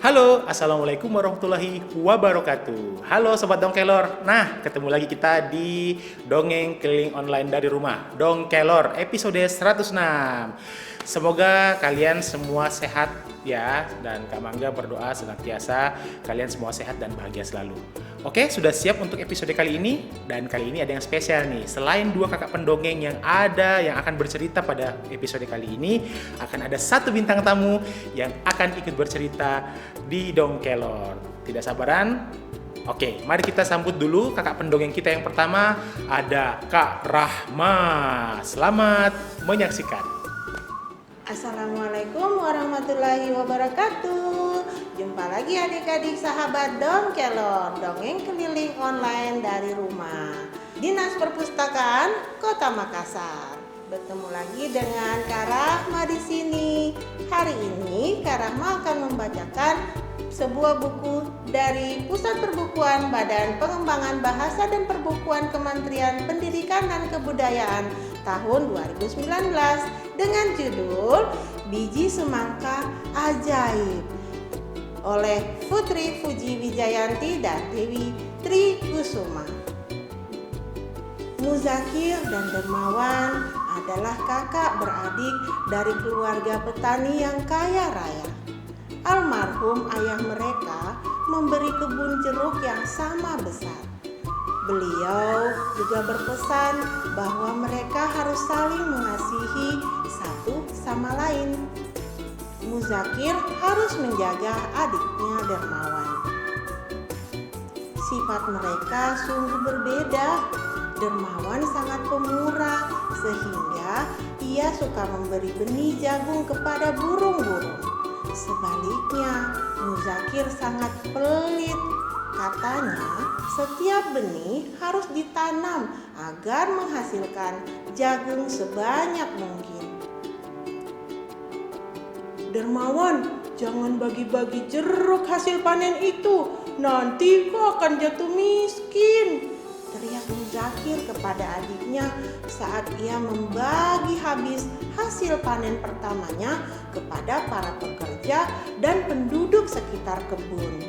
Halo, Assalamualaikum warahmatullahi wabarakatuh. Halo Sobat Dongkelor. Nah, ketemu lagi kita di Dongeng Keliling Online dari Rumah, Dongkelor episode 106. Semoga kalian semua sehat ya, dan Kak Mangga berdoa senantiasa kalian semua sehat dan bahagia selalu. Oke, sudah siap untuk episode kali ini? Dan kali ini ada yang spesial nih. Selain dua kakak pendongeng yang akan bercerita pada episode kali ini, akan ada satu bintang tamu yang akan ikut bercerita di Dongkelor. Tidak sabaran? Oke, mari kita sambut dulu kakak pendongeng kita yang pertama, ada Kak Rahma. Selamat menyaksikan. Assalamualaikum warahmatullahi wabarakatuh. Jumpa lagi adik-adik sahabat Dongkelor, dongeng keliling online dari rumah Dinas Perpustakaan Kota Makassar. Bertemu lagi dengan Kak Rahma di sini. Hari ini Kak Rahma akan membacakan sebuah buku dari Pusat Perbukuan Badan Pengembangan Bahasa dan Perbukuan Kementerian Pendidikan dan Kebudayaan tahun 2019 dengan judul Biji Semangka Ajaib oleh Putri Fuji Wijayanti dan Dewi Tri Kusuma. Muzakir dan Dermawan adalah kakak beradik dari keluarga petani yang kaya raya. Almarhum ayah mereka memberi kebun jeruk yang sama besar. Beliau juga berpesan bahwa mereka harus saling mengasihi satu sama lain. Muzakir harus menjaga adiknya Dermawan. Sifat mereka sungguh berbeda. Dermawan sangat pemurah sehingga ia suka memberi benih jagung kepada burung-burung. Sebaliknya, Muzakir sangat pelit. Katanya, setiap benih harus ditanam agar menghasilkan jagung sebanyak mungkin. Dermawan, jangan bagi-bagi jeruk hasil panen itu. Nanti kau akan jatuh miskin, teriak Muzakir kepada adiknya saat ia membagi habis hasil panen pertamanya kepada para pekerja dan penduduk sekitar kebun.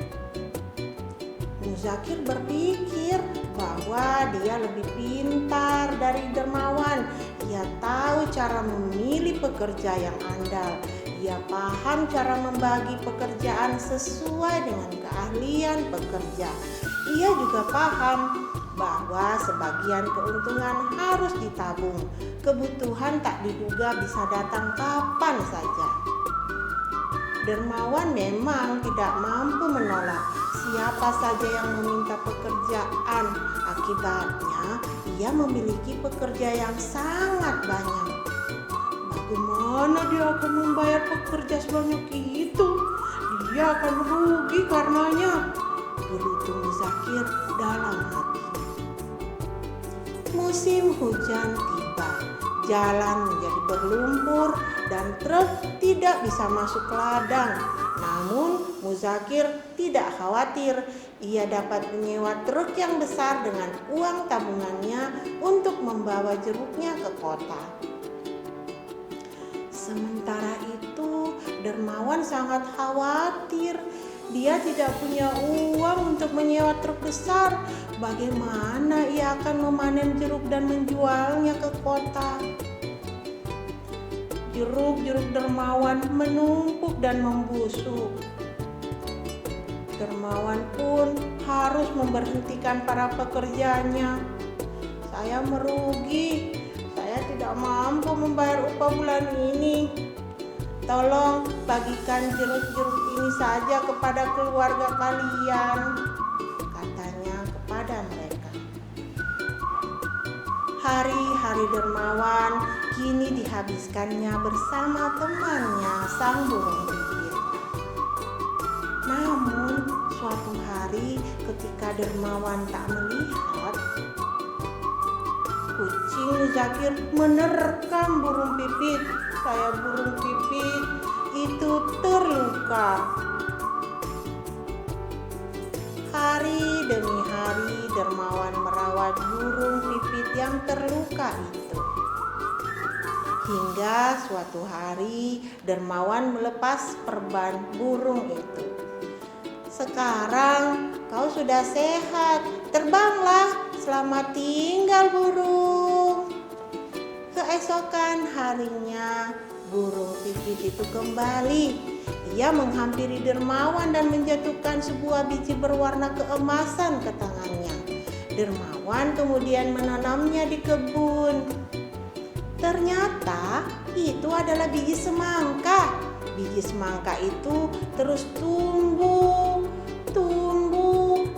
Muzakir berpikir bahwa dia lebih pintar dari Dermawan. Ia tahu cara memilih pekerja yang andal. Ia paham cara membagi pekerjaan sesuai dengan keahlian pekerja. Ia juga paham bahwa sebagian keuntungan harus ditabung. Kebutuhan tak diduga bisa datang kapan saja. Dermawan memang tidak mampu menolak siapa saja yang meminta pekerjaan. Akibatnya, ia memiliki pekerja yang sangat banyak. Bagaimana dia akan membayar pekerja sebanyak itu? Dia akan rugi karenanya, gerutu Muzakir dalam hati. Musim hujan tiba. Jalan menjadi berlumpur dan truk tidak bisa masuk ke ladang. Namun Muzakir tidak khawatir. Ia dapat menyewa truk yang besar dengan uang tabungannya untuk membawa jeruknya ke kota. Sementara itu, Dermawan sangat khawatir. Dia tidak punya uang untuk menyewa truk besar. Bagaimana ia akan memanen jeruk dan menjualnya ke kota? Jeruk-jeruk Dermawan menumpuk dan membusuk. Dermawan pun harus memberhentikan para pekerjanya. Saya merugi. Saya tidak mampu membayar upah bulan ini. Tolong bagikan jeruk-jeruk ini saja kepada keluarga kalian, katanya kepada mereka. Hari-hari Dermawan kini dihabiskannya bersama temannya sang burung pipit. hari ketika Dermawan tak melihat, kucing Muzakir menerkam burung pipit. Kayak burung pipit itu terluka. Hari demi hari Dermawan merawat burung pipit yang terluka itu. Hingga suatu hari Dermawan melepas perban burung itu. Sekarang kau sudah sehat, terbanglah, selamat tinggal burung. Keesokan harinya burung pipit itu kembali. Ia menghampiri Dermawan dan menjatuhkan sebuah biji berwarna keemasan ke tangannya. Dermawan kemudian menanamnya di kebun. Ternyata itu adalah biji semangka. Biji semangka itu terus tumbuh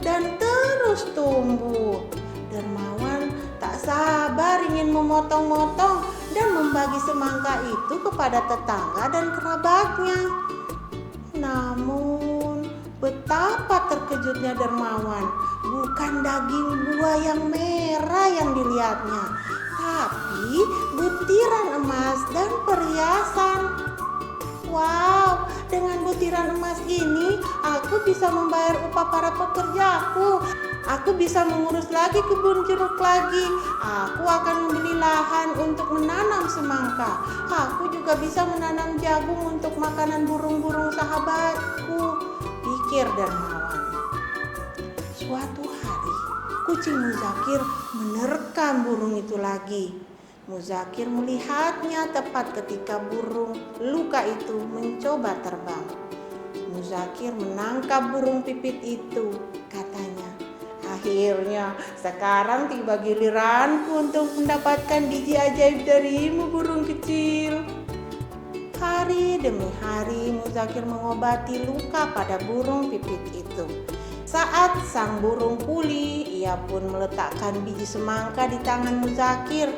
dan terus tumbuh. Dermawan tak sabar ingin memotong-motong dan membagi semangka itu kepada tetangga dan kerabatnya. Namun betapa terkejutnya Dermawan, bukan daging buah yang merah yang dilihatnya, tapi butiran emas dan perhiasan. Wow, dengan butiran emas ini aku bisa membayar upah para pekerjaku. Aku bisa mengurus lagi kebun jeruk lagi. Aku akan membeli lahan untuk menanam semangka. Aku juga bisa menanam jagung untuk makanan burung-burung sahabatku, pikir Dermawan. Suatu hari, kucing Muzakir menerkam burung itu lagi. Muzakir melihatnya tepat ketika burung luka itu mencoba terbang. Muzakir menangkap burung pipit itu, katanya. Akhirnya sekarang tiba giliranku untuk mendapatkan biji ajaib darimu, burung kecil. Hari demi hari Muzakir mengobati luka pada burung pipit itu. Saat sang burung pulih, ia pun meletakkan biji semangka di tangan Muzakir.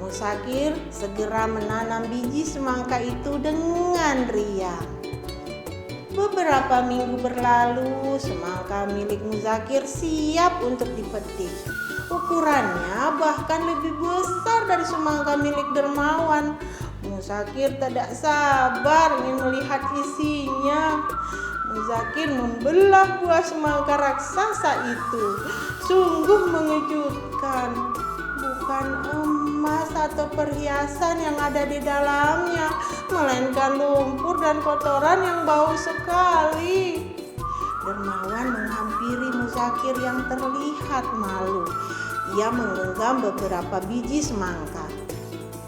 Muzakir segera menanam biji semangka itu dengan riang. Beberapa minggu berlalu, semangka milik Muzakir siap untuk dipetik. Ukurannya bahkan lebih besar dari semangka milik Dermawan. Muzakir tidak sabar ingin melihat isinya. Muzakir membelah buah semangka raksasa itu. Sungguh mengejutkan. Bukan emas atau perhiasan yang ada di dalamnya, melainkan lumpur dan kotoran yang bau sekali. Dermawan menghampiri Muzakir yang terlihat malu. Ia menggenggam beberapa biji semangka.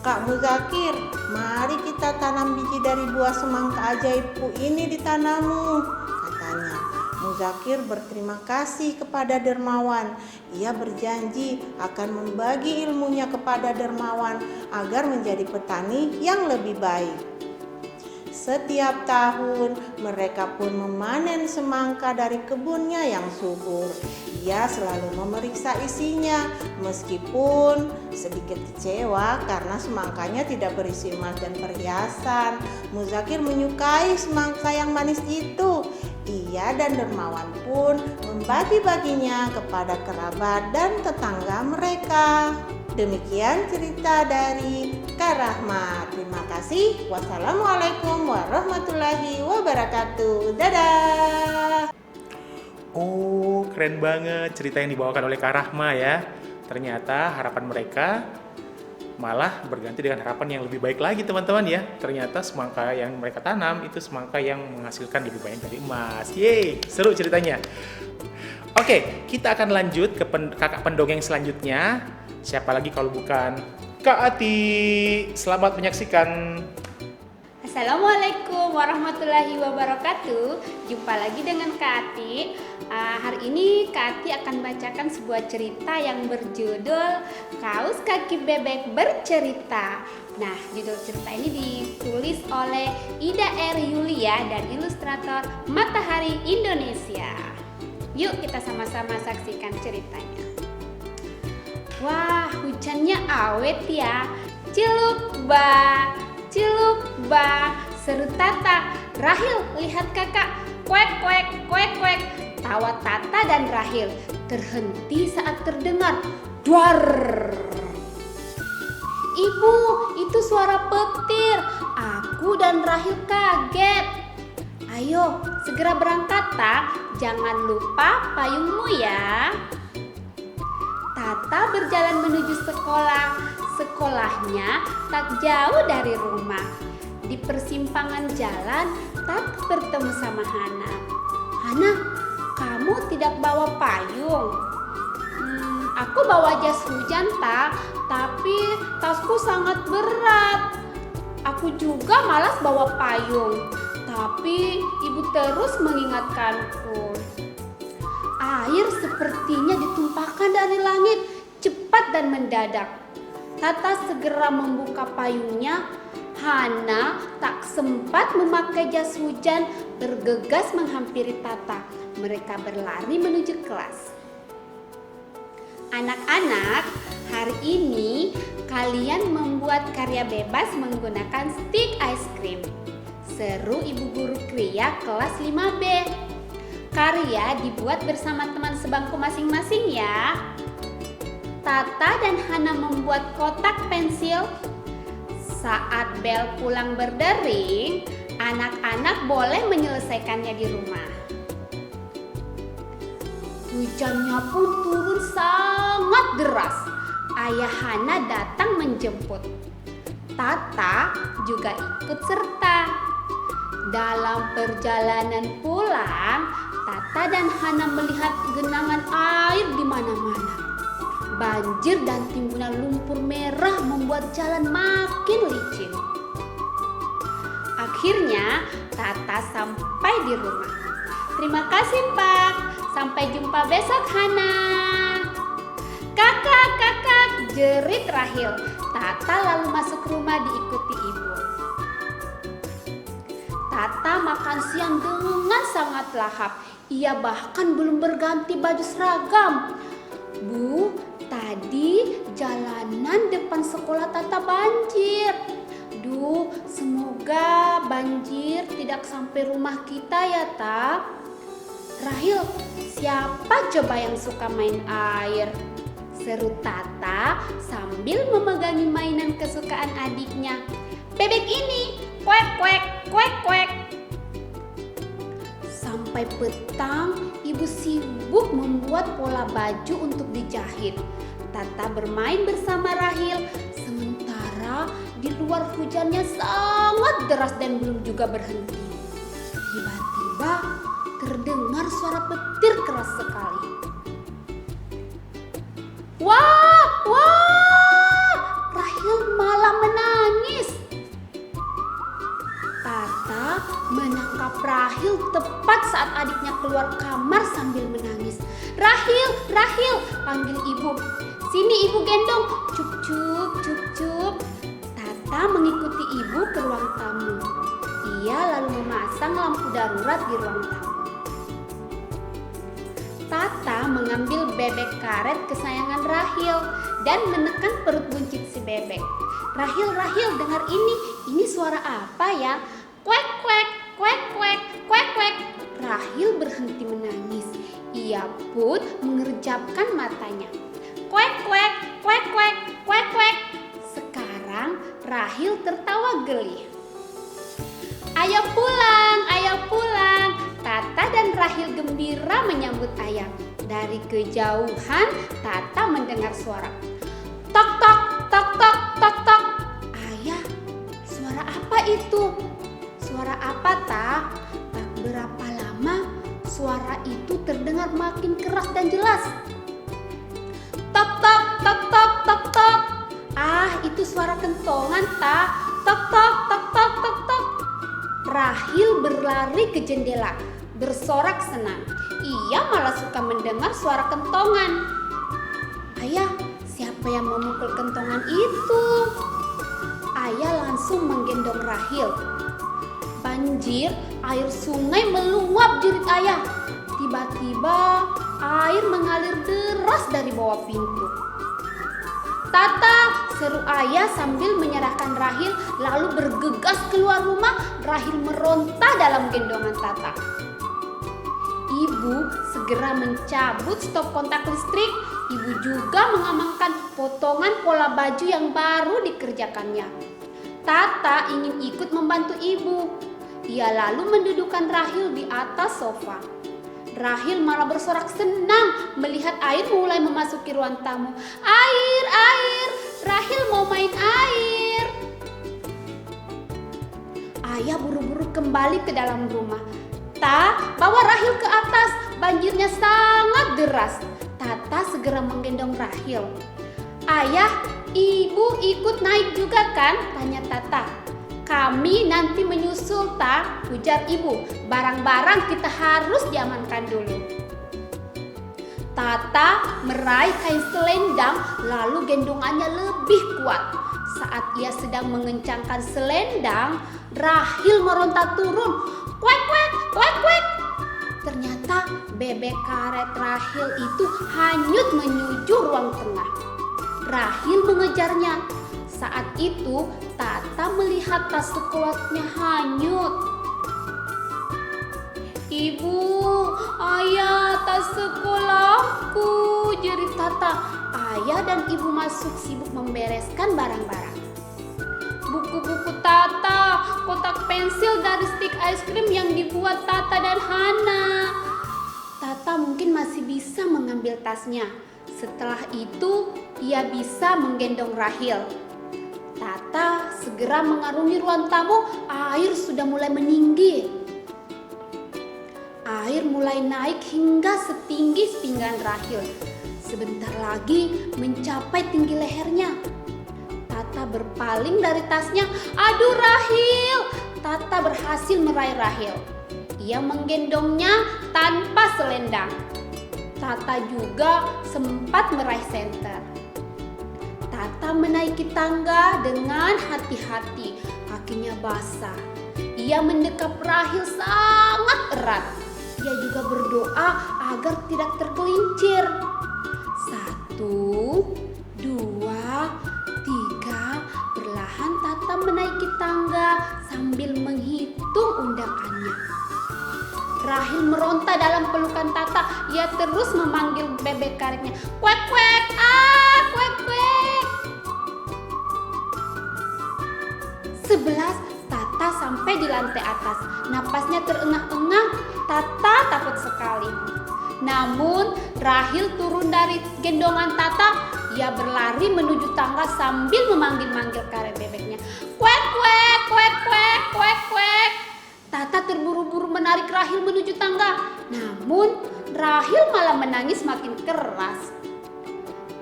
Kak Muzakir, mari kita tanam biji dari buah semangka ajaibku ini di tanahmu, katanya. Muzakir berterima kasih kepada Dermawan. Ia berjanji akan membagi ilmunya kepada Dermawan agar menjadi petani yang lebih baik. Setiap tahun mereka pun memanen semangka dari kebunnya yang subur. Ia selalu memeriksa isinya, meskipun sedikit kecewa karena semangkanya tidak berisi emas dan perhiasan. Muzakir menyukai semangka yang manis itu. Ia dan Dermawan pun membagi-baginya kepada kerabat dan tetangga mereka. Demikian cerita dari Kak Rahma. Terima kasih. Wassalamualaikum warahmatullahi wabarakatuh. Dadah. Oh, keren banget cerita yang dibawakan oleh Kak Rahma ya. Ternyata harapan mereka malah berganti dengan harapan yang lebih baik lagi teman-teman ya. Ternyata semangka yang mereka tanam itu semangka yang menghasilkan lebih banyak dari emas. Yeay, seru ceritanya. Oke, kita akan lanjut ke kakak pendongeng selanjutnya. Siapa lagi kalau bukan Kak Ati. Selamat menyaksikan. Assalamualaikum warahmatullahi wabarakatuh. Jumpa lagi dengan Kak Ati. Hari ini Kak Ati akan bacakan sebuah cerita yang berjudul Kaus Kaki Bebek Bercerita. Nah, judul cerita ini ditulis oleh Ida R. Yulia dan ilustrator Matahari Indonesia. Yuk kita sama-sama saksikan ceritanya. Wah, hujannya awet ya. Ciluk ba, seru Tata. Rahil, lihat kakak. Kuek, kuek, kuek, kuek. Tawa Tata dan Rahil terhenti saat terdengar duar. Ibu, itu suara petir. Aku dan Rahil kaget. Ayo, segera berangkat, Tak. Jangan lupa payungmu ya. Tata berjalan menuju sekolah. Sekolahnya tak jauh dari rumah. Di persimpangan jalan, Tata bertemu sama Hana. Hana, kamu tidak bawa payung? Aku bawa jas hujan, Tak, tapi tasku sangat berat. Aku juga malas bawa payung, tapi ibu terus mengingatkanku. Air sepertinya ditumpahkan dari langit, cepat dan mendadak. Tata segera membuka payungnya. Hana tak sempat memakai jas hujan, bergegas menghampiri Tata. Mereka berlari menuju kelas. Anak-anak, hari ini kalian membuat karya bebas menggunakan stik ice cream. Seru Ibu Guru Kria kelas 5B. Karya dibuat bersama teman sebangku masing-masing ya. Tata dan Hana membuat kotak pensil. Saat bel pulang berdering, anak-anak boleh menyelesaikannya di rumah. Hujannya pun turun sangat deras. Ayah Hana datang menjemput. Tata juga ikut serta. Dalam perjalanan pulang, Tata dan Hana melihat genangan air di mana-mana. Banjir dan timbunan lumpur merah membuat jalan makin licin. Akhirnya, Tata sampai di rumah. Terima kasih, Pak. Sampai jumpa besok, Hana. Kakak, jerit Rahil. Tata lalu masuk rumah diikuti ibu. Tata makan siang dengan sangat lahap. Ia bahkan belum berganti baju seragam. Bu, tadi jalanan depan sekolah Tata banjir. Duh, semoga banjir tidak sampai rumah kita ya, Ta. Rahil, siapa coba yang suka main air? Seru Tata sambil memegangi mainan kesukaan adiknya. Bebek ini, kuek kuek, kuek kuek. Sampai petang, ibu sibuk membuat pola baju untuk dijahit. Tata bermain bersama Rahil, sementara di luar hujannya sangat deras dan belum juga berhenti. Tiba-tiba terdengar suara petir keras sekali. Wah, Rahil malah menangis. Tata menangkap Rahil tepat saat adiknya keluar kamar sambil menangis. Rahil, panggil ibu. Sini ibu gendong. Cup, cup, cup, cup. Tata mengikuti ibu ke ruang tamu. Ia lalu memasang lampu darurat di ruang tamu. Tata mengambil bebek karet kesayangan Rahil dan menekan perut buncit si bebek. Rahil, dengar ini suara apa ya? Kuek kuek, kuek kuek, kuek kuek. Rahil berhenti menangis. Ia pun mengerjapkan matanya. Kuek kuek, kuek kuek, kuek kuek. Sekarang Rahil tertawa geli. Ayo pulang, ayo pulang. Tata dan Rahil gembira menyambut ayah. Dari kejauhan, Tata mendengar suara. Tok tok, tok tok, tok tok. Ayah, suara apa itu? Suara apa, Ta? Tak berapa lama, suara itu terdengar makin keras dan jelas. Tok tok, tok tok, tok tok. Ah, itu suara kentongan, Ta. Tok tok, tok tok, tok tok. Rahil berlari ke jendela, bersorak senang. Ia malah suka mendengar suara kentongan. Ayah, siapa yang memukul kentongan itu? Ayah langsung menggendong Rahil. Banjir, air sungai meluap jerit ayah. Tiba-tiba air mengalir deras dari bawah pintu. Tata, seru ayah sambil menyerahkan Rahil lalu bergegas keluar rumah. Rahil meronta dalam gendongan Tata. Ibu segera mencabut stop kontak listrik. Ibu juga mengamankan potongan pola baju yang baru dikerjakannya. Tata ingin ikut membantu ibu. Ia lalu mendudukkan Rahil di atas sofa. Rahil malah bersorak senang melihat air mulai memasuki ruang tamu. Air, air, Rahil mau main air. Ayah buru-buru kembali ke dalam rumah. Ta, bawa Rahil ke atas, banjirnya sangat deras. Tata segera menggendong Rahil. Ayah, ibu ikut naik juga kan? Tanya Tata. Kami nanti menyusul, Ta, ujar ibu. Barang-barang kita harus diamankan dulu. Tata meraih kain selendang lalu gendongannya lebih kuat. Saat ia sedang mengencangkan selendang, Rahil meronta turun. Kuek, kuek, kuek, kuek. Ternyata bebek karet Rahil itu hanyut menuju ruang tengah. Rahil mengejarnya. Saat itu Tata melihat tas sekolahnya hanyut. Ibu, ayah, tas sekolahku, jerit Tata. Ayah dan ibu masuk sibuk membereskan barang-barang. Buku-buku Tata, kotak pensil dari stik es krim yang dibuat Tata dan Hana. Tata mungkin masih bisa mengambil tasnya. Setelah itu, ia bisa menggendong Rahil. Tata segera mengarungi ruang tamu. Air sudah mulai meninggi. Air mulai naik hingga setinggi pinggang Rahil. Sebentar lagi mencapai tinggi lehernya. Tata berpaling dari tasnya. Aduh, Rahil! Tata berhasil meraih Rahil. Ia menggendongnya tanpa selendang. Tata juga sempat meraih senter. Tata menaiki tangga dengan hati-hati. Kakinya basah. Ia mendekap Rahil sangat erat. Ia juga berdoa agar tidak tergelincir. 1, 2, 3. Perlahan Tata menaiki tangga sambil menghitung undakannya. Rahil meronta dalam pelukan Tata. Ia terus memanggil bebek karetnya. Kuek, kuek, ah, kuek, kuek. 11. Tata sampai di lantai atas. Napasnya terengah-engah. Tata takut sekali. Namun Rahil turun dari gendongan Tata. Ia berlari menuju tangga sambil memanggil-manggil karet bebeknya. Kuek, kuek, kuek, kuek, kuek, kuek. Tata terburu-buru menarik Rahil menuju tangga. Namun Rahil malah menangis makin keras.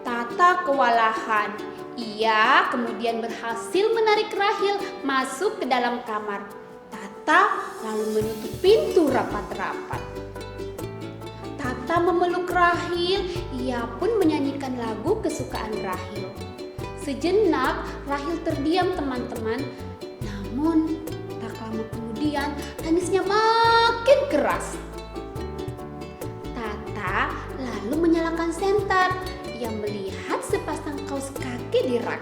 Tata kewalahan. Ia kemudian berhasil menarik Rahil masuk ke dalam kamar. Tata lalu menutup pintu rapat-rapat. Tata memeluk Rahil. Ia pun menyanyikan lagu kesukaan Rahil. Sejenak Rahil terdiam, teman-teman. Namun tak lama kemudian tangisnya makin keras. Tata lalu menyalakan senter. Ia melihat sepasang kaos kaki di rak.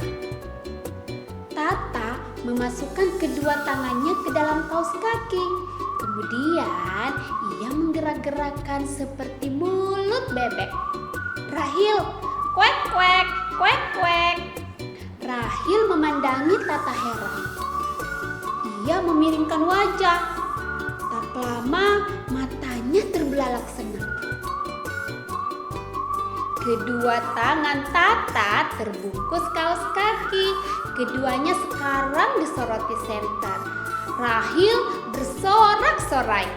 Tata memasukkan kedua tangannya ke dalam kaos kaki. Kemudian ia menggerak-gerakkan seperti mulut bebek. Rahil, kuek, kuek, kuek, kuek. Rahil memandangi Tata heran. Ia memiringkan wajah. Tak lama matanya terbelalak senang. Kedua tangan Tata terbungkus kaos kaki. Keduanya sekarang disoroti senter. Rahil bersorak-sorai.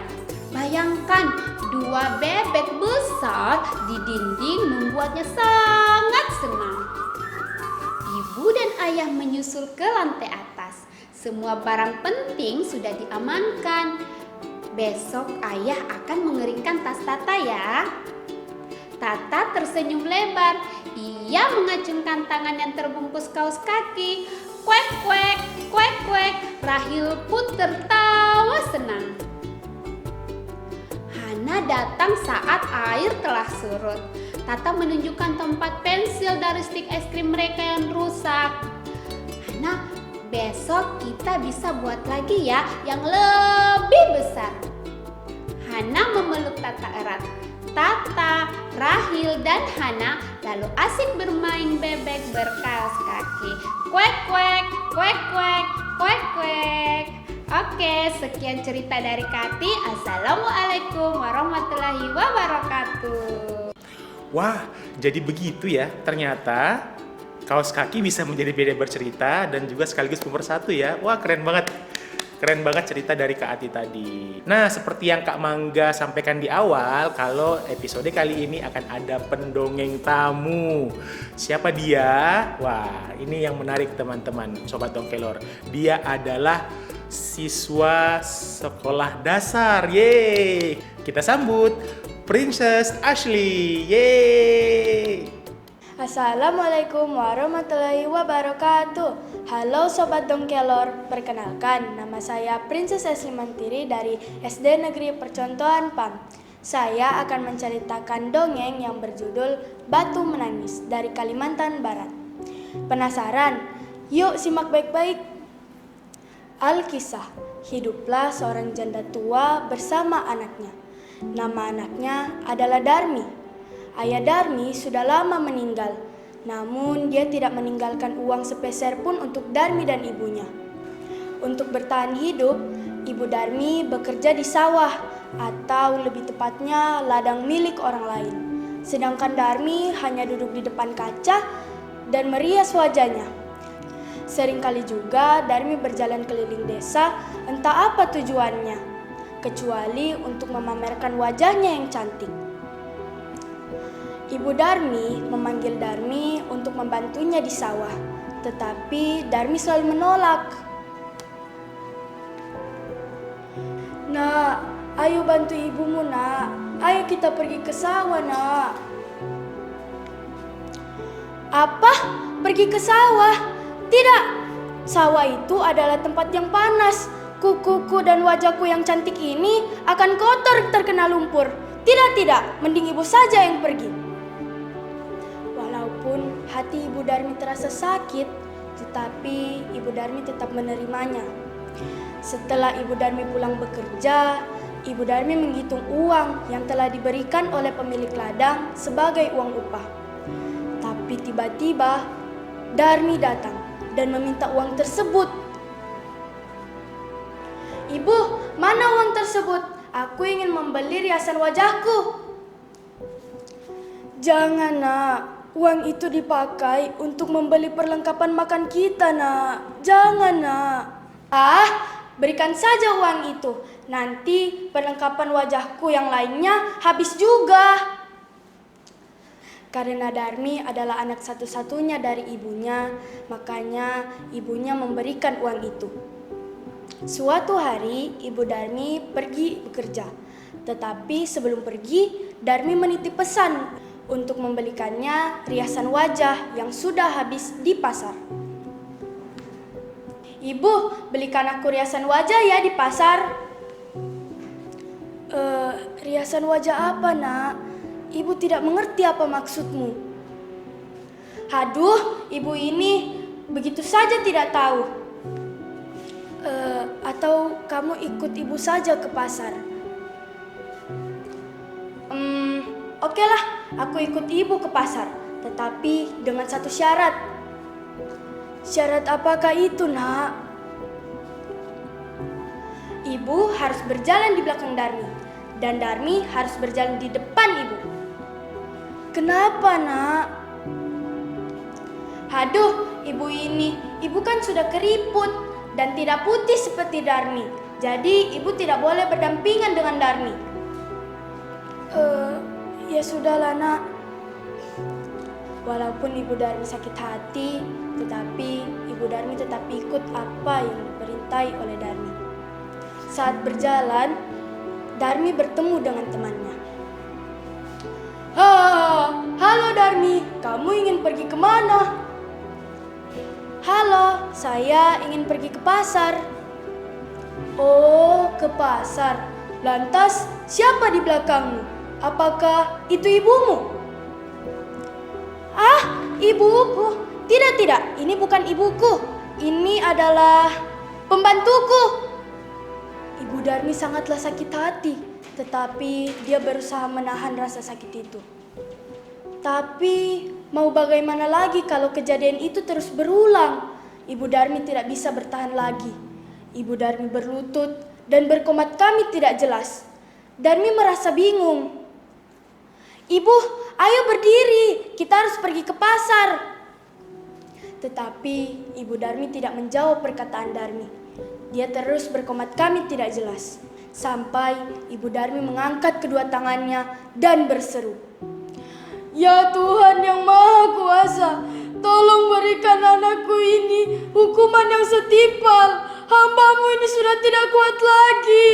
Bayangkan, 2 bebek besar di dinding membuatnya sangat senang. Ibu dan ayah menyusul ke lantai atas. Semua barang penting sudah diamankan. Besok ayah akan mengeringkan tas Tata ya. Tata tersenyum lebar. Ia mengacungkan tangan yang terbungkus kaos kaki. Kuek, kuek, kuek, kuek. Rahil pun tertawa senang. Hana datang saat air telah surut. Tata menunjukkan tempat pensil dari stik es krim mereka yang rusak. Hana, besok kita bisa buat lagi ya yang lebih besar. Hana memeluk Tata erat. April dan Hana lalu asik bermain bebek berkaos kaki. Kuek kuek, kuek kuek, kuek kuek. Oke, sekian cerita dari Kati. Assalamualaikum warahmatullahi wabarakatuh. Wah, jadi begitu ya. Ternyata kaos kaki bisa menjadi beda bercerita dan juga sekaligus pemersatu ya. Wah, keren banget. Keren banget cerita dari Kak Ati tadi. Nah, seperti yang Kak Mangga sampaikan di awal, kalau episode kali ini akan ada pendongeng tamu. Siapa dia? Wah, ini yang menarik teman-teman, Sobat Dongkelor. Dia adalah siswa sekolah dasar. Yeay! Kita sambut Princess Ashley. Yeay! Assalamualaikum warahmatullahi wabarakatuh. Halo Sobat Dongkelor, perkenalkan nama saya Princess Ashley Mantiri dari SD Negeri Percontohan PAM. Saya akan menceritakan dongeng yang berjudul Batu Menangis dari Kalimantan Barat. Penasaran? Yuk simak baik-baik. Alkisah, hiduplah seorang janda tua bersama anaknya. Nama anaknya adalah Darmi. Ayah Darmi sudah lama meninggal, namun dia tidak meninggalkan uang sepeser pun untuk Darmi dan ibunya. Untuk bertahan hidup, ibu Darmi bekerja di sawah atau lebih tepatnya ladang milik orang lain. Sedangkan Darmi hanya duduk di depan kaca dan merias wajahnya. Seringkali juga Darmi berjalan keliling desa, entah apa tujuannya, kecuali untuk memamerkan wajahnya yang cantik. Ibu Darmi memanggil Darmi untuk membantunya di sawah, tetapi Darmi selalu menolak. Nak, ayo bantu ibumu nak, ayo kita pergi ke sawah nak. Apa? Pergi ke sawah? Tidak, sawah itu adalah tempat yang panas. Kukuku dan wajahku yang cantik ini akan kotor terkena lumpur. Tidak, mending ibu saja yang pergi. Walaupun hati ibu Darmi terasa sakit, tetapi ibu Darmi tetap menerimanya. Setelah ibu Darmi pulang bekerja, ibu Darmi menghitung uang yang telah diberikan oleh pemilik ladang sebagai uang upah. Tapi tiba-tiba Darmi datang dan meminta uang tersebut. Ibu, mana uang tersebut? Aku ingin membeli riasan wajahku. Jangan nak, uang itu dipakai untuk membeli perlengkapan makan kita nak. Jangan nak. Berikan saja uang itu. Nanti perlengkapan wajahku yang lainnya habis juga. Karena Darmi adalah anak satu-satunya dari ibunya, makanya ibunya memberikan uang itu. Suatu hari, ibu Darmi pergi bekerja. Tetapi sebelum pergi, Darmi menitip pesan untuk membelikannya riasan wajah yang sudah habis di pasar. Ibu, belikan aku riasan wajah ya di pasar. Riasan wajah apa nak? Ibu tidak mengerti apa maksudmu. Haduh, ibu ini begitu saja tidak tahu. Atau kamu ikut ibu saja ke pasar? Oke lah, aku ikut ibu ke pasar. Tetapi dengan satu syarat. Syarat apakah itu nak? Ibu harus berjalan di belakang Darmi. Dan Darmi harus berjalan di depan ibu. Kenapa nak? Haduh, ibu kan sudah keriput dan tidak putih seperti Darmi. Jadi ibu tidak boleh berdampingan dengan Darmi. Ya sudahlah nak. Walaupun ibu Darmi sakit hati, tetapi ibu Darmi tetap ikut apa yang diperintai oleh Darmi. Saat berjalan, Darmi bertemu dengan temannya. Halo Darmi, kamu ingin pergi kemana? Halo, saya ingin pergi ke pasar. Oh, ke pasar. Lantas, siapa di belakangmu? Apakah itu ibumu? Ibuku? Tidak, ini bukan ibuku. Ini adalah pembantuku. Ibu Darmi sangatlah sakit hati, tetapi dia berusaha menahan rasa sakit itu. Tapi mau bagaimana lagi kalau kejadian itu terus berulang? Ibu Darmi tidak bisa bertahan lagi. Ibu Darmi berlutut dan berkomat kami tidak jelas. Darmi merasa bingung. "Ibu, ayo berdiri, kita harus pergi ke pasar." Tetapi Ibu Darmi tidak menjawab perkataan Darmi. Dia terus berkomat kami tidak jelas. Sampai Ibu Darmi mengangkat kedua tangannya dan berseru, "Ya Tuhan yang Maha Kuasa, tolong berikan anakku ini hukuman yang setimpal. Hamba-Mu ini sudah tidak kuat lagi."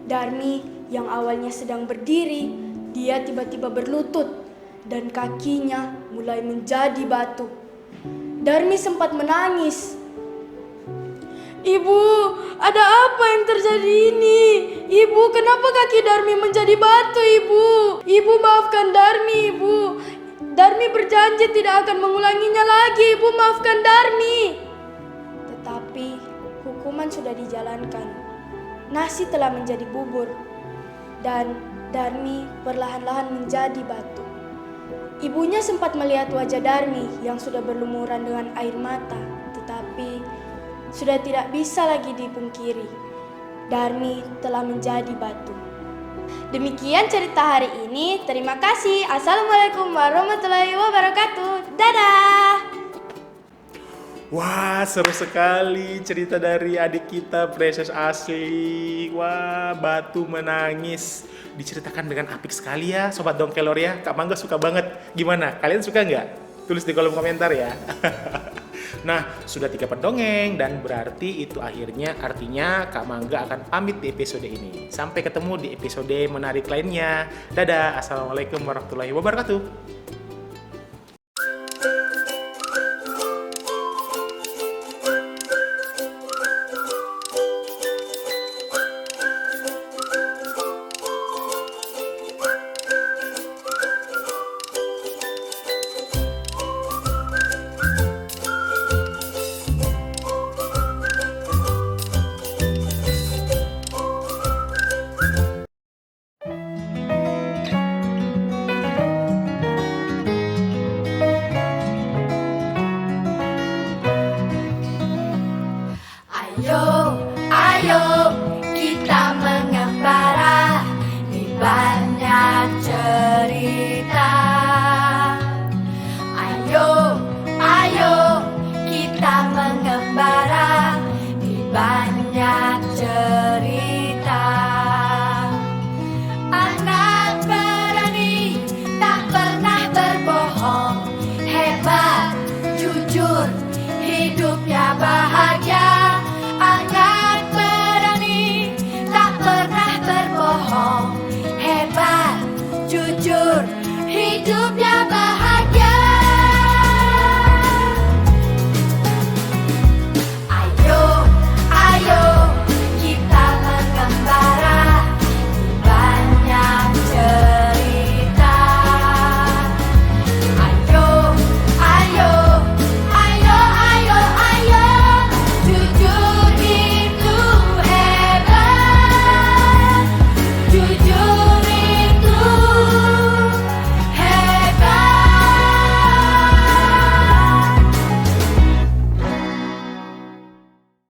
Darmi yang awalnya sedang berdiri, dia tiba-tiba berlutut dan kakinya mulai menjadi batu. Darmi sempat menangis. "Ibu, ada apa yang terjadi ini? Ibu, kenapa kaki Darmi menjadi batu, Ibu? Ibu, maafkan Darmi, Ibu. Darmi berjanji tidak akan mengulanginya lagi, Ibu, maafkan Darmi." Tetapi hukuman sudah dijalankan. Nasi telah menjadi bubur dan Darmi perlahan-lahan menjadi batu. Ibunya sempat melihat wajah Darmi yang sudah berlumuran dengan air mata, tetapi sudah tidak bisa lagi dipungkiri. Darmi telah menjadi batu. Demikian cerita hari ini. Terima kasih. Assalamualaikum warahmatullahi wabarakatuh. Dadah. Wah, seru sekali cerita dari adik kita Precious Asli. Wah, batu menangis. Diceritakan dengan apik sekali ya, Sobat Dongkelor ya. Kak Mangga suka banget. Gimana? Kalian suka nggak? Tulis di kolom komentar ya. Nah, sudah 3 pendongeng dan berarti itu artinya Kak Mangga akan pamit di episode ini. Sampai ketemu di episode menarik lainnya. Dadah, Assalamualaikum warahmatullahi wabarakatuh.